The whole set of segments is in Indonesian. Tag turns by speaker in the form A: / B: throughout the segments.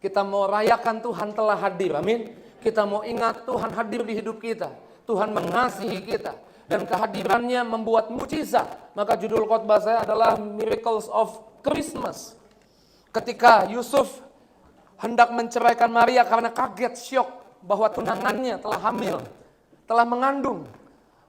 A: Kita mau rayakan Tuhan telah hadir. Amin. Kita mau ingat Tuhan hadir di hidup kita. Tuhan mengasihi kita. Dan kehadirannya membuat mukjizat. Maka judul khotbah saya adalah Miracles of Christmas. Ketika Yusuf hendak menceraikan Maria karena kaget, syok bahwa tunangannya telah hamil, telah mengandung.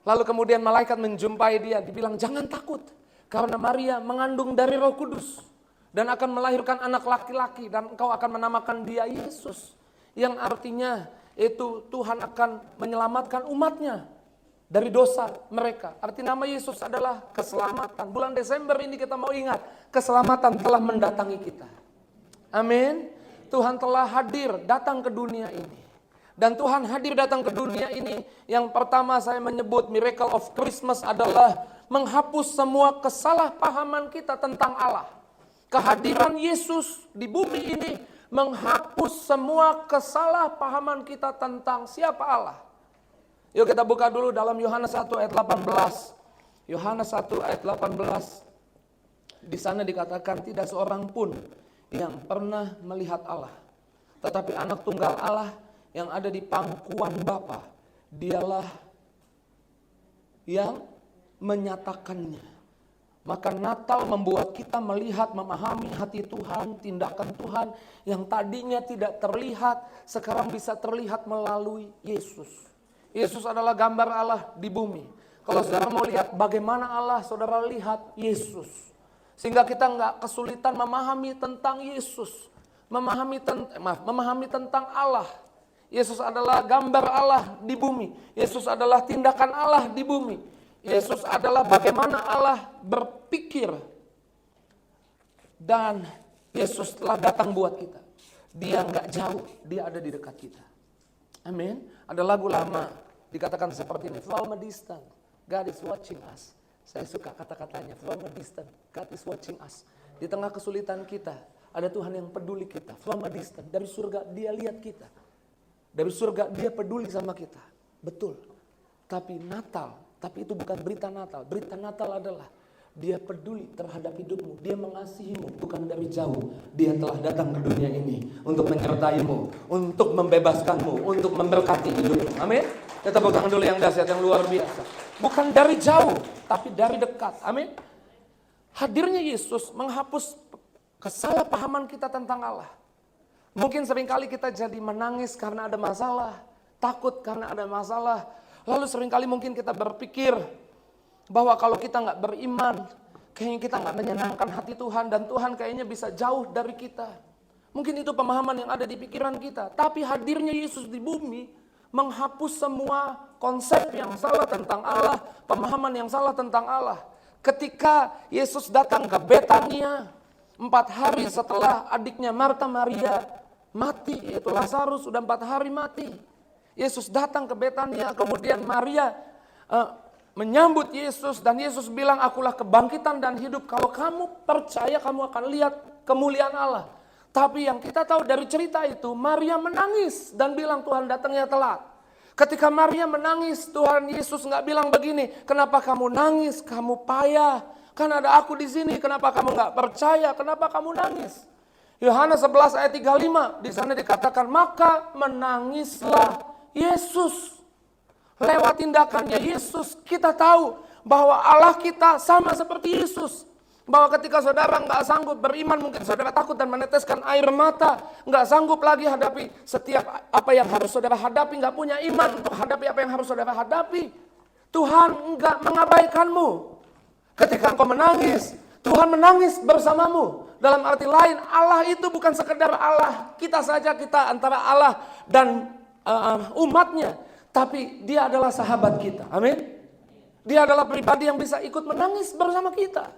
A: Lalu kemudian malaikat menjumpai dia, dibilang jangan takut. Karena Maria mengandung dari Roh Kudus. Dan akan melahirkan anak laki-laki dan engkau akan menamakan dia Yesus. Yang artinya itu Tuhan akan menyelamatkan umatnya dari dosa mereka. Arti nama Yesus adalah keselamatan. Bulan Desember ini kita mau ingat, keselamatan telah mendatangi kita. Amin. Tuhan telah hadir datang ke dunia ini. Dan Tuhan hadir datang ke dunia ini. Yang pertama saya menyebut miracle of Christmas adalah menghapus semua kesalahpahaman kita tentang Allah. Kehadiran Yesus di bumi ini menghapus semua kesalahpahaman kita tentang siapa Allah. Yuk kita buka dulu dalam Yohanes 1 ayat 18. Yohanes 1 ayat 18. Di sana dikatakan tidak seorang pun yang pernah melihat Allah. Tetapi anak tunggal Allah yang ada di pangkuan Bapa, dialah yang menyatakannya. Maka Natal membuat kita melihat, memahami hati Tuhan, tindakan Tuhan yang tadinya tidak terlihat, sekarang bisa terlihat melalui Yesus. Yesus adalah gambar Allah di bumi. Kalau saudara mau lihat bagaimana Allah, saudara lihat Yesus. Sehingga kita nggak kesulitan memahami tentang Yesus. Memahami tentang Allah. Yesus adalah gambar Allah di bumi. Yesus adalah tindakan Allah di bumi. Yesus adalah bagaimana Allah berpikir. Dan Yesus telah datang buat kita. Dia nggak jauh, dia ada di dekat kita. Amin. Ada lagu lama dikatakan seperti ini. From a distance, God is watching us. Saya suka kata-katanya. From a distance, God is watching us. Di tengah kesulitan kita, ada Tuhan yang peduli kita. From a distance, dari surga dia lihat kita. Dari surga dia peduli sama kita. Betul. Tapi itu bukan berita Natal. Berita Natal adalah dia peduli terhadap hidupmu. Dia mengasihimu bukan dari jauh. Dia telah datang ke dunia ini untuk menyertaimu, untuk membebaskanmu, untuk memberkati hidupmu. Amin. Kita tepuk tangan dulu yang dahsyat, yang luar biasa. Bukan dari jauh, tapi dari dekat. Amin. Hadirnya Yesus menghapus kesalahpahaman kita tentang Allah. Mungkin seringkali kita jadi menangis karena ada masalah, takut karena ada masalah. Lalu seringkali mungkin kita berpikir bahwa kalau kita nggak beriman, kayaknya kita nggak menyenangkan hati Tuhan dan Tuhan kayaknya bisa jauh dari kita. Mungkin itu pemahaman yang ada di pikiran kita. Tapi hadirnya Yesus di bumi menghapus semua konsep yang salah tentang Allah, pemahaman yang salah tentang Allah. Ketika Yesus datang ke Betania, 4 hari setelah adiknya Marta Maria mati, yaitu Lazarus sudah 4 hari mati. Yesus datang ke Betania, kemudian Maria menyambut Yesus dan Yesus bilang, akulah kebangkitan dan hidup. Kalau kamu percaya, kamu akan lihat kemuliaan Allah. Tapi yang kita tahu dari cerita itu, Maria menangis dan bilang Tuhan datangnya telat. Ketika Maria menangis, Tuhan Yesus nggak bilang begini, kenapa kamu nangis, kamu payah, kan ada aku di sini, kenapa kamu nggak percaya, kenapa kamu nangis? Yohanes 11 ayat 35, di sana dikatakan, maka menangislah Yesus. Lewat tindakannya Yesus kita tahu bahwa Allah kita sama seperti Yesus. Bahwa ketika saudara nggak sanggup beriman, mungkin saudara takut dan meneteskan air mata, nggak sanggup lagi hadapi setiap apa yang harus saudara hadapi, nggak punya iman untuk hadapi apa yang harus saudara hadapi. Tuhan nggak mengabaikanmu. Ketika engkau menangis, Tuhan menangis bersamamu. Dalam arti lain, Allah itu bukan sekedar Allah kita saja, kita antara Allah dan umatnya, tapi dia adalah sahabat kita. Amin. Dia adalah pribadi yang bisa ikut menangis bersama kita.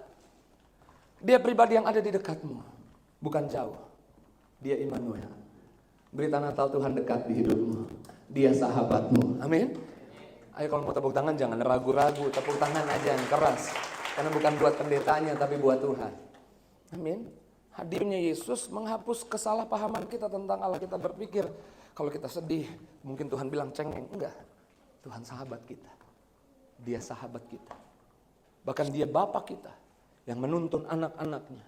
A: Dia pribadi yang ada di dekatmu, bukan jauh. Dia Immanuel. Berita Natal, Tuhan dekat di hidupmu. Dia sahabatmu. Amin. Ayo kalau mau tepuk tangan jangan ragu-ragu, tepuk tangan aja yang keras. Karena bukan buat pendetanya tapi buat Tuhan. Amin. Hadirnya Yesus menghapus kesalahpahaman kita tentang Allah. Kita berpikir kalau kita sedih, mungkin Tuhan bilang cengeng. Enggak, Tuhan sahabat kita. Dia sahabat kita. Bahkan dia Bapa kita yang menuntun anak-anaknya.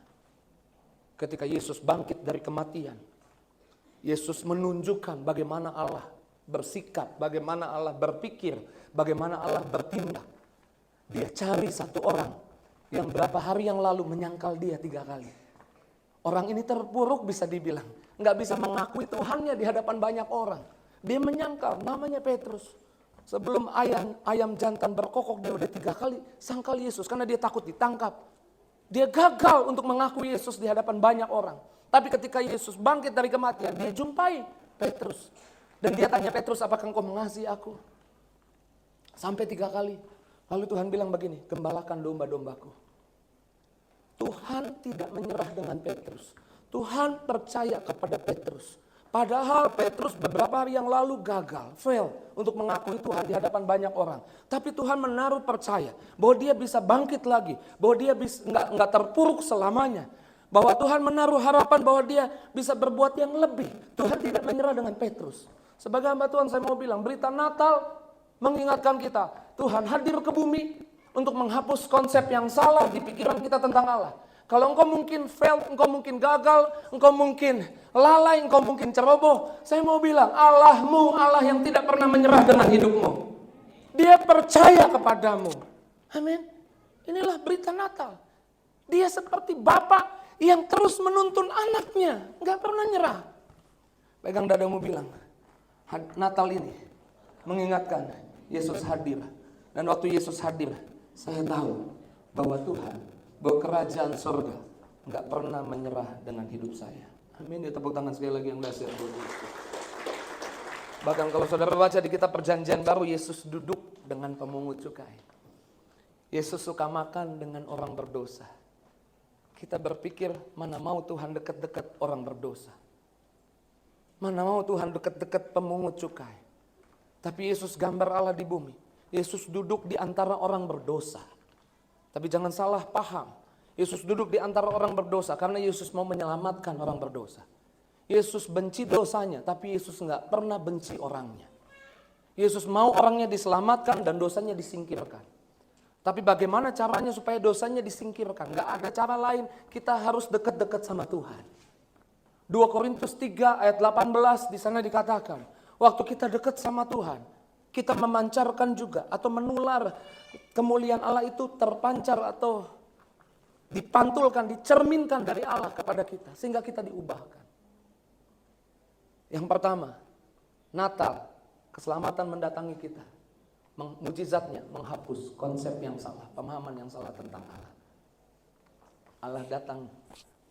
A: Ketika Yesus bangkit dari kematian, Yesus menunjukkan bagaimana Allah bersikap, bagaimana Allah berpikir, bagaimana Allah bertindak. Dia cari satu orang yang berapa hari yang lalu menyangkal dia 3 kali. Orang ini terpuruk bisa dibilang. Nggak bisa mengakui Tuhannya di hadapan banyak orang. Dia menyangkal, namanya Petrus. Sebelum ayam jantan berkokok, dia udah 3 kali sangkal Yesus karena dia takut ditangkap. Dia gagal untuk mengakui Yesus di hadapan banyak orang. Tapi ketika Yesus bangkit dari kematian, dia jumpai Petrus. Dan dia tanya, Petrus, apakah engkau mengasihi aku? Sampai 3 kali. Lalu Tuhan bilang begini, gembalakan domba-dombaku. Tuhan tidak menyerah dengan Petrus. Tuhan percaya kepada Petrus. Padahal Petrus beberapa hari yang lalu gagal, fail untuk mengakui Tuhan di hadapan banyak orang. Tapi Tuhan menaruh percaya bahwa dia bisa bangkit lagi, bahwa dia bisa nggak terpuruk selamanya. Bahwa Tuhan menaruh harapan bahwa dia bisa berbuat yang lebih. Tuhan tidak menyerah dengan Petrus. Sebagai hamba Tuhan saya mau bilang, berita Natal mengingatkan kita, Tuhan hadir ke bumi untuk menghapus konsep yang salah di pikiran kita tentang Allah. Kalau engkau mungkin fail, engkau mungkin gagal, engkau mungkin lalai, engkau mungkin ceroboh, saya mau bilang, Allahmu Allah yang tidak pernah menyerah dengan hidupmu. Dia percaya kepadamu. Amin. Inilah berita Natal. Dia seperti Bapak yang terus menuntun anaknya, nggak pernah nyerah. Pegang dadamu bilang, Natal ini mengingatkan Yesus hadir. Dan waktu Yesus hadir, saya tahu bahwa Tuhan, bahwa kerajaan surga nggak pernah menyerah dengan hidup saya. Amin. Ya, tepuk tangan sekali lagi yang dahsyat buat Yesus. Bahkan kalau saudara baca di kitab Perjanjian Baru, Yesus duduk dengan pemungut cukai. Yesus suka makan dengan orang berdosa. Kita berpikir, mana mau Tuhan dekat-dekat orang berdosa. Mana mau Tuhan dekat-dekat pemungut cukai. Tapi Yesus gambar Allah di bumi. Yesus duduk di antara orang berdosa. Tapi jangan salah paham. Yesus duduk di antara orang berdosa karena Yesus mau menyelamatkan orang berdosa. Yesus benci dosanya, tapi Yesus nggak pernah benci orangnya. Yesus mau orangnya diselamatkan dan dosanya disingkirkan. Tapi bagaimana caranya supaya dosanya disingkirkan? Gak ada cara lain, kita harus dekat-dekat sama Tuhan. 2 Korintus 3 ayat 18 di sana dikatakan, waktu kita dekat sama Tuhan, kita memancarkan juga atau menular kemuliaan Allah itu terpancar atau dipantulkan, dicerminkan dari Allah kepada kita sehingga kita diubahkan. Yang pertama, Natal, keselamatan mendatangi kita. Mujizatnya menghapus konsep yang salah, pemahaman yang salah tentang Allah. Allah datang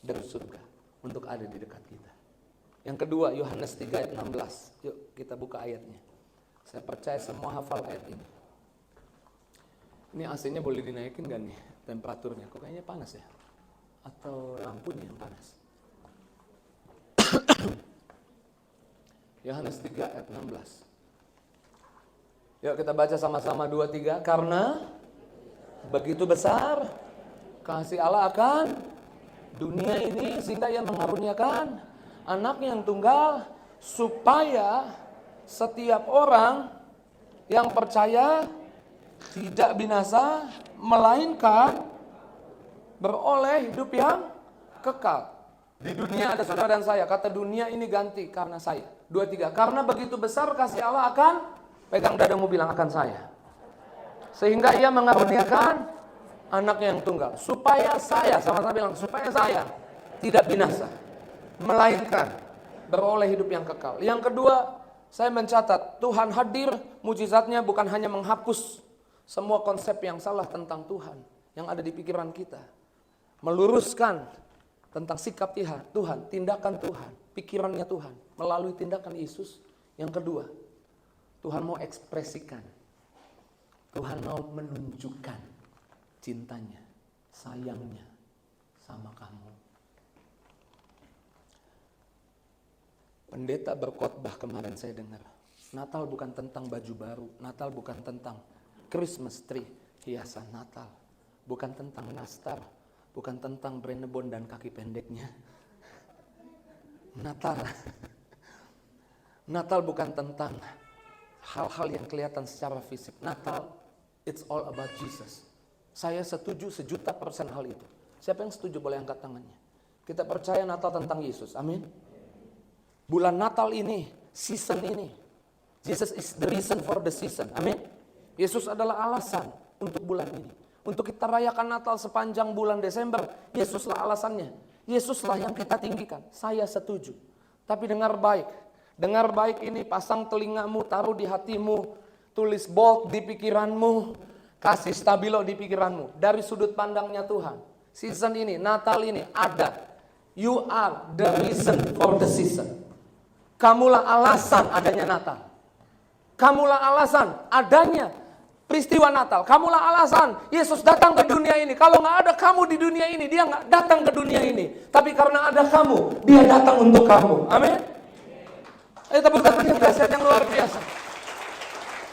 A: dari surga untuk ada di dekat kita. Yang kedua, Yohanes 3 ayat 16. Yuk kita buka ayatnya. Saya percaya semua hafal ayat ini. Ini AC-nya boleh dinaikin gak nih temperaturnya? Kok kayaknya panas ya? Atau lampunya yang panas? Yohanes 3 ayat 16. Yuk kita baca sama-sama 2-3. Karena begitu besar kasih Allah akan dunia ini sehingga ia mengaruniakan anaknya yang tunggal supaya setiap orang yang percaya tidak binasa melainkan beroleh hidup yang kekal. Di dunia ada saudara dan saya. Kata dunia ini ganti karena saya. 2-3. Karena begitu besar kasih Allah akan, pegang dadamu bilang akan saya. Sehingga ia mengaruniakan anaknya yang tunggal. Supaya saya, sama-sama bilang, supaya saya tidak binasa. Melainkan beroleh hidup yang kekal. Yang kedua, saya mencatat Tuhan hadir, mujizatnya bukan hanya menghapus semua konsep yang salah tentang Tuhan yang ada di pikiran kita. Meluruskan tentang sikap Tuhan, tindakan Tuhan, pikirannya Tuhan melalui tindakan Yesus. Yang kedua, Tuhan mau ekspresikan, Tuhan mau menunjukkan cintanya, sayangnya sama kamu. Pendeta berkhotbah kemarin saya dengar, Natal bukan tentang baju baru, Natal bukan tentang Christmas tree, hiasan Natal, bukan tentang nastar, bukan tentang Brennebon dan kaki pendeknya. Natal bukan tentang hal-hal yang kelihatan secara fisik. Natal, it's all about Jesus. Saya setuju 1.000.000% hal itu. Siapa yang setuju boleh angkat tangannya. Kita percaya Natal tentang Yesus, amin. Bulan Natal ini, season ini, Jesus is the reason for the season. Amin. Yesus adalah alasan untuk bulan ini. Untuk kita rayakan Natal sepanjang bulan Desember, Yesuslah alasannya. Yesuslah yang kita tinggikan. Saya setuju. Tapi dengar baik. Dengar baik ini, pasang telingamu, taruh di hatimu, tulis bold di pikiranmu, kasih stabilo di pikiranmu. Dari sudut pandangnya Tuhan. Season ini, Natal ini ada. You are the reason for the season. Kamulah alasan adanya Natal. Kamulah alasan adanya peristiwa Natal. Kamulah alasan Yesus datang ke dunia ini. Kalau nggak ada kamu di dunia ini, dia nggak datang ke dunia ini. Tapi karena ada kamu, dia datang untuk kamu. Amin. Ayo tepuk tangan dahsyat yang luar biasa.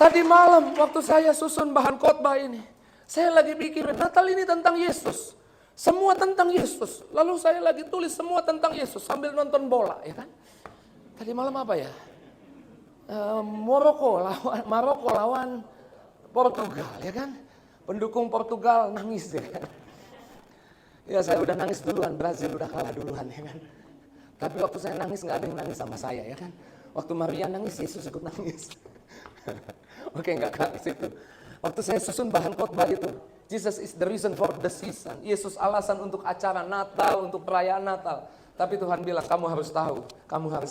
A: Tadi malam waktu saya susun bahan khotbah ini, saya lagi pikirin Natal ini tentang Yesus. Semua tentang Yesus. Lalu saya lagi tulis semua tentang Yesus sambil nonton bola, ya kan? Tadi malam apa ya? Maroko lawan Portugal, ya kan? Pendukung Portugal nangis, ya kan? Ya saya udah nangis duluan, Brazil udah kalah duluan, ya kan? Tapi waktu saya nangis nggak ada yang nangis sama saya, ya kan? Waktu Maria nangis, Yesus ikut nangis. Oke, nggak ke situ. Waktu saya susun bahan khotbah itu, Jesus is the reason for the season. Yesus alasan untuk acara Natal, untuk perayaan Natal. Tapi Tuhan bilang, kamu harus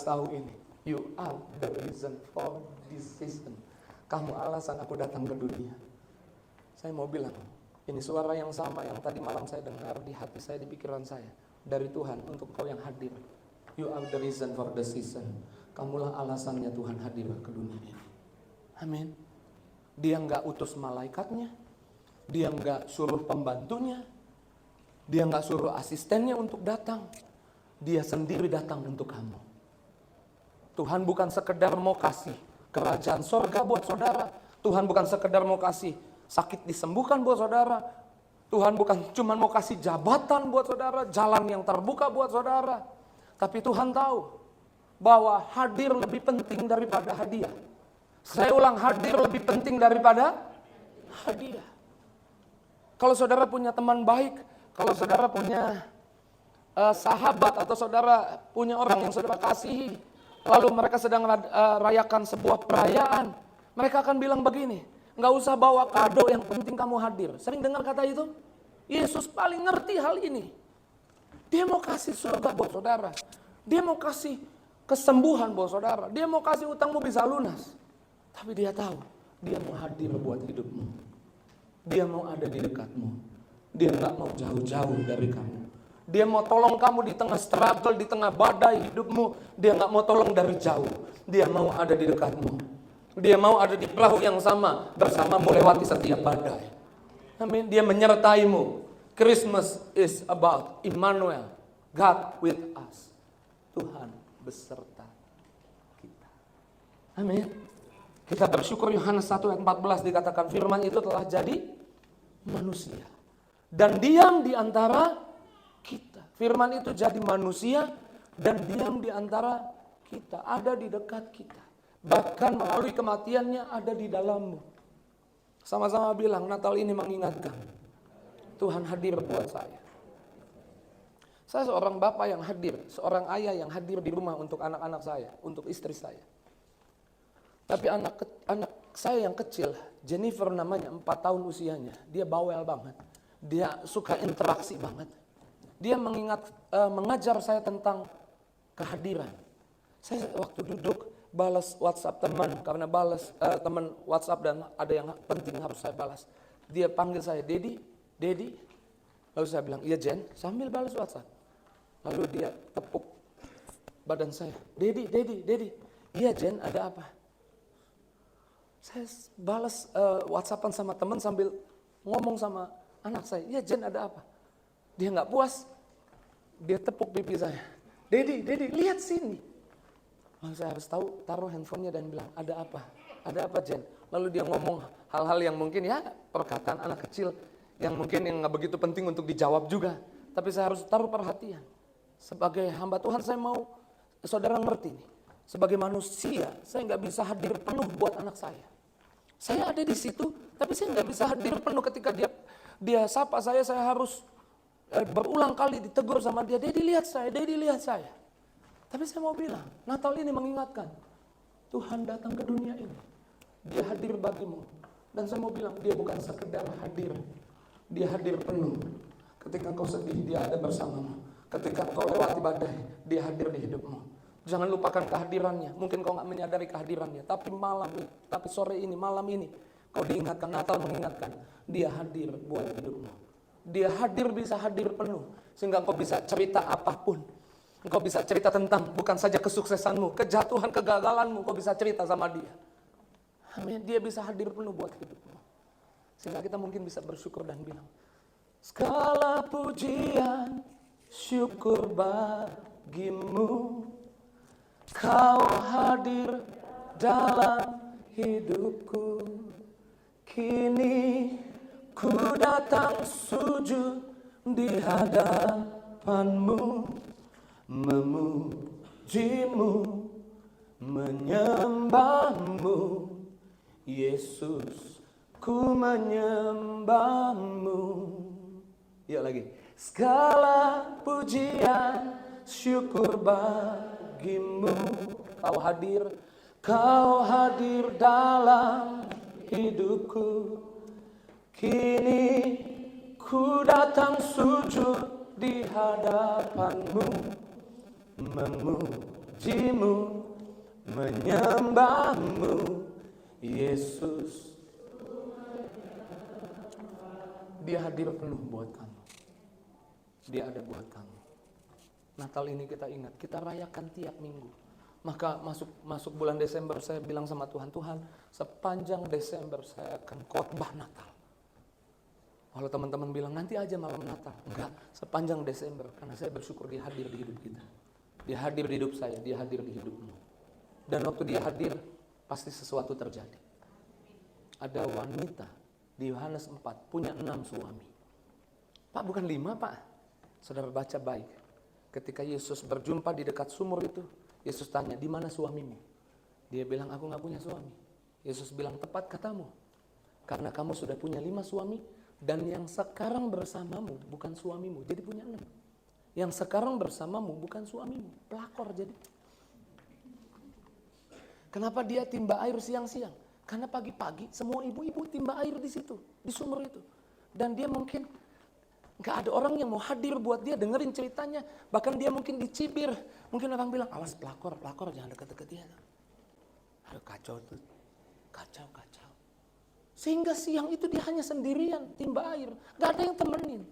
A: tahu ini. You are the reason for this season. Kamu alasan aku datang ke dunia. Saya mau bilang, ini suara yang sama yang tadi malam saya dengar di hati saya, di pikiran saya. Dari Tuhan untuk kau yang hadir. You are the reason for the season. Kamulah alasannya Tuhan hadir ke dunia ini. Amin. Dia nggak utus malaikatnya. Dia nggak suruh pembantunya. Dia nggak suruh asistennya untuk datang. Dia sendiri datang untuk kamu. Tuhan bukan sekedar mau kasih kerajaan sorga buat saudara. Tuhan bukan sekedar mau kasih sakit disembuhkan buat saudara. Tuhan bukan cuma mau kasih jabatan buat saudara, jalan yang terbuka buat saudara. Tapi Tuhan tahu bahwa hadir lebih penting daripada hadiah. Saya ulang, hadir lebih penting daripada hadiah. Kalau saudara punya teman baik, kalau saudara punya sahabat atau saudara punya orang yang saudara kasihi, lalu mereka sedang rayakan sebuah perayaan, mereka akan bilang begini, nggak usah bawa kado, yang penting kamu hadir. Sering dengar kata itu? Yesus paling ngerti hal ini. Dia mau kasih surga buat saudara. Dia mau kasih kesembuhan buat saudara. Dia mau kasih utangmu bisa lunas. Tapi dia tahu, dia mau hadir buat hidupmu. Dia mau ada di dekatmu. Dia nggak mau jauh-jauh dari kamu. Dia mau tolong kamu di tengah struggle, di tengah badai hidupmu. Dia nggak mau tolong dari jauh. Dia mau ada di dekatmu. Dia mau ada di perahu yang sama, bersama melewati setiap badai. Amin. Dia menyertaimu. Christmas is about Emmanuel, God with us. Tuhan beserta kita. Amin. Kita bersyukur Yohanes 1 ayat 14 dikatakan firman itu telah jadi manusia dan diam di antara kita. Firman itu jadi manusia dan diam di antara kita, ada di dekat kita. Bahkan melalui kematiannya ada di dalammu. Sama-sama bilang, Natal ini mengingatkan Tuhan hadir buat saya. Saya seorang bapak yang hadir, seorang ayah yang hadir di rumah untuk anak-anak saya, untuk istri saya. Tapi anak saya yang kecil, Jennifer namanya, 4 tahun usianya, dia bawel banget. Dia suka interaksi banget. Dia mengajar saya tentang kehadiran. Saya waktu duduk balas WhatsApp teman, karena balas teman WhatsApp dan ada yang penting harus saya balas. Dia panggil saya, Dedi. Lalu saya bilang, iya Jen, sambil balas WhatsApp. Lalu dia tepuk badan saya, Dedi. Iya Jen, ada apa? Saya balas WhatsAppan sama teman sambil ngomong sama anak saya, iya Jen, ada apa? Dia nggak puas, dia tepuk pipi saya, Dedi, lihat sini. Lalu saya harus taruh handphonenya dan bilang, ada apa Jen? Lalu dia ngomong hal-hal yang mungkin ya perkataan anak kecil, yang mungkin yang nggak begitu penting untuk dijawab juga. Tapi saya harus taruh perhatian. Sebagai hamba Tuhan saya mau saudara ngerti nih. Sebagai manusia saya nggak bisa hadir penuh buat anak saya. Saya ada di situ, tapi saya nggak bisa hadir penuh ketika dia sapa saya harus berulang kali ditegur sama dia, Dedi lihat saya. Tapi saya mau bilang, Natal ini mengingatkan, Tuhan datang ke dunia ini. Dia hadir bagimu. Dan saya mau bilang, dia bukan sekedar hadir. Dia hadir penuh. Ketika kau sedih, dia ada bersamamu. Ketika kau lewati badai, dia hadir di hidupmu. Jangan lupakan kehadirannya. Mungkin kau gak menyadari kehadirannya. Tapi sore ini, malam ini, kau diingatkan, Natal mengingatkan. Dia hadir buat hidupmu. Dia hadir, bisa hadir penuh. Sehingga kau bisa cerita apapun. Engkau bisa cerita tentang bukan saja kesuksesanmu, kejatuhan, kegagalanmu, kau bisa cerita sama dia. Amin. Dia bisa hadir penuh buat hidupmu. Sehingga kita mungkin bisa bersyukur dan bilang, segala pujian, syukur bagimu. Kau hadir dalam hidupku. Kini ku datang sujud di hadapanmu. Memujimu, menyembahmu, Yesus, ku menyembahmu. Yuk lagi. Segala pujian, syukur bagimu. Kau hadir dalam hidupku. Kini ku datang sujud di hadapanmu. Memujimu, menyembahmu, Yesus. Dia hadir penuh buat kamu. Dia ada buat kamu. Natal ini kita ingat, kita rayakan tiap minggu. Maka masuk bulan Desember saya bilang sama Tuhan, Tuhan, sepanjang Desember saya akan khotbah Natal. Kalau teman-teman bilang nanti aja malam Natal, enggak, sepanjang Desember, karena saya bersyukur dia hadir di hidup kita. Dia hadir di hidup saya, dia hadir di hidupmu. Dan waktu dia hadir, pasti sesuatu terjadi. Ada wanita di Yohanes 4 punya 6 suami. Pak, bukan 5 Pak. Saudara baca baik. Ketika Yesus berjumpa di dekat sumur itu, Yesus tanya, di mana suamimu? Dia bilang, aku gak punya suami. Yesus bilang, tepat katamu. Karena kamu sudah punya 5 suami, dan yang sekarang bersamamu bukan suamimu, jadi punya 6. Yang sekarang bersamamu bukan suamimu, pelakor jadi. Kenapa dia timba air siang-siang? Karena pagi-pagi semua ibu-ibu timba air di situ, di sumur itu. Dan dia mungkin gak ada orang yang mau hadir buat dia dengerin ceritanya. Bahkan dia mungkin dicibir. Mungkin orang bilang, awas pelakor jangan deket-deket dia. Aduh kacau tuh, kacau. Sehingga siang itu dia hanya sendirian timba air, gak ada yang temenin.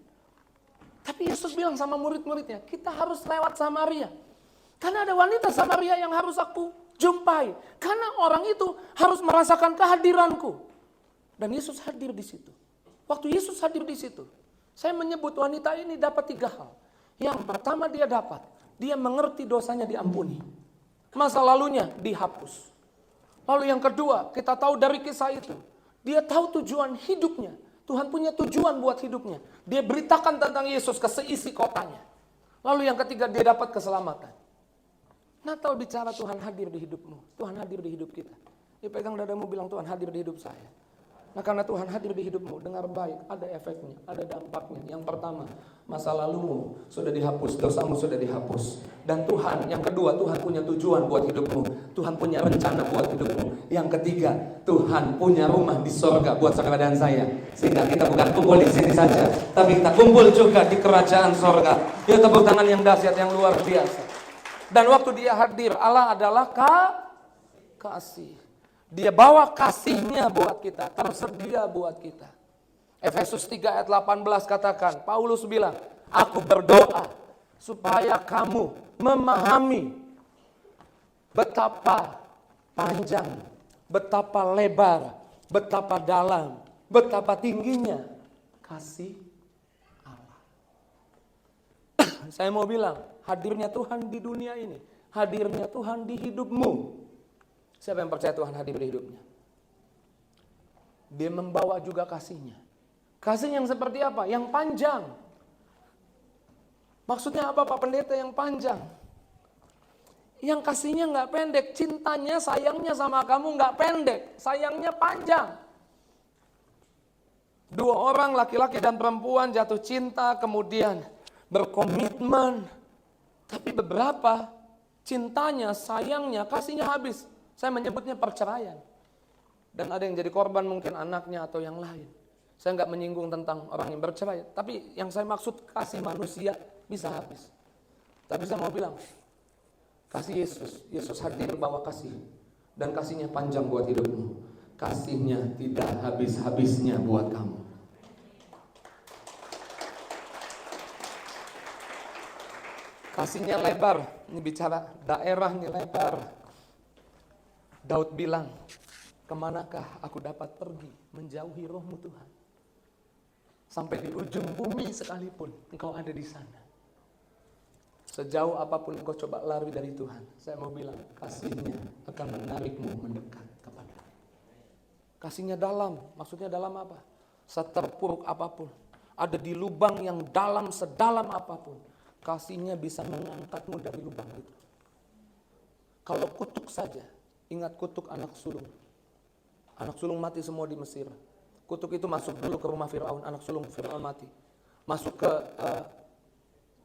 A: Tapi Yesus bilang sama murid-muridnya, kita harus lewat Samaria. Karena ada wanita Samaria yang harus aku jumpai. Karena orang itu harus merasakan kehadiranku. Dan Yesus hadir di situ. Waktu Yesus hadir di situ, saya menyebut wanita ini dapat 3 hal. Yang pertama dia mengerti dosanya diampuni. Masa lalunya dihapus. Lalu yang kedua, kita tahu dari kisah itu, dia tahu tujuan hidupnya. Tuhan punya tujuan buat hidupnya. Dia beritakan tentang Yesus ke seisi kotanya. Lalu yang ketiga, dia dapat keselamatan. Natal bicara Tuhan hadir di hidupmu. Tuhan hadir di hidup kita. Dia pegang dadamu bilang, Tuhan hadir di hidup saya. Nah karena Tuhan hadir di hidupmu, dengar baik, ada efeknya, ada dampaknya. Yang pertama, masa lalumu sudah dihapus, dosamu sudah dihapus. Dan Tuhan, yang kedua, Tuhan punya tujuan buat hidupmu. Tuhan punya rencana buat hidupmu. Yang ketiga, Tuhan punya rumah di sorga buat saudara dan saya. Sehingga kita bukan kumpul di sini saja, tapi kita kumpul juga di kerajaan sorga. Ya tepuk tangan yang dahsyat, yang luar biasa. Dan waktu dia hadir, Allah adalah kasih. Dia bawa kasihnya buat kita, tersedia buat kita. Efesus 3 ayat 18 katakan, Paulus bilang, aku berdoa supaya kamu memahami betapa panjang, betapa lebar, betapa dalam, betapa tingginya kasih Allah. Saya mau bilang, hadirnya Tuhan di dunia ini, hadirnya Tuhan di hidupmu. Siapa yang percaya Tuhan hadir di hidupnya? Dia membawa juga kasihnya. Kasih yang seperti apa? Yang panjang. Maksudnya apa Pak Pendeta yang panjang? Yang kasihnya gak pendek. Cintanya, sayangnya sama kamu gak pendek. Sayangnya panjang. 2 orang laki-laki dan perempuan jatuh cinta, kemudian berkomitmen. Tapi beberapa Cintanya, sayangnya, kasihnya habis. Saya menyebutnya perceraian. Dan ada yang jadi korban mungkin anaknya atau yang lain. Saya nggak menyinggung tentang orang yang bercerai. Tapi yang saya maksud kasih manusia bisa habis. Tapi saya mau bilang, kasih Yesus. Yesus hadir bawa kasih. Dan kasihnya panjang buat hidupmu. Kasihnya tidak habis-habisnya buat kamu. Kasihnya lebar. Ini bicara daerah ini lebar. Daud bilang, kemanakah aku dapat pergi menjauhi rohmu Tuhan? Sampai di ujung bumi sekalipun engkau ada di sana. Sejauh apapun engkau coba lari dari Tuhan, saya mau bilang kasihnya akan menarikmu mendekat kepada. Kasihnya dalam, maksudnya dalam apa? Seterpuruk apapun, ada di lubang yang dalam sedalam apapun, kasihnya bisa mengangkatmu dari lubang itu. Kalau kutuk saja, ingat kutuk anak sulung. Anak sulung mati semua di Mesir. Kutuk itu masuk dulu ke rumah Firaun, anak sulung Firaun mati. Masuk ke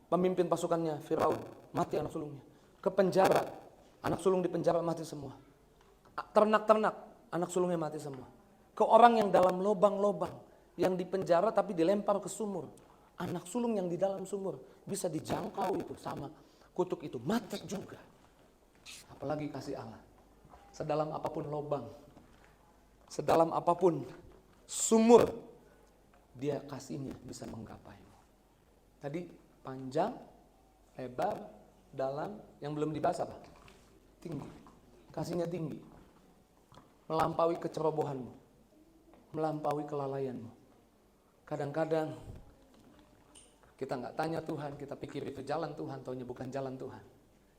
A: pemimpin pasukannya Firaun, mati anak sulungnya. Ke penjara, anak sulung di penjara mati semua. Ternak-ternak, anak sulungnya mati semua. Ke orang yang dalam lubang-lubang, yang di penjara tapi dilempar ke sumur. Anak sulung yang di dalam sumur bisa dijangkau itu sama kutuk itu, mati juga. Apalagi kasih Allah. Sedalam apapun lubang, sedalam apapun sumur, dia kasihnya bisa menggapaimu. Tadi panjang, lebar, dalam, yang belum dibahas apa? Tinggi. Kasihnya tinggi. Melampaui kecerobohanmu. Melampaui kelalaianmu. Kadang-kadang kita nggak tanya Tuhan, kita pikir itu jalan Tuhan, taunya bukan jalan Tuhan.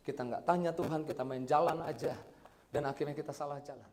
A: Kita nggak tanya Tuhan, kita main jalan aja. Dan akhirnya kita salah jalan.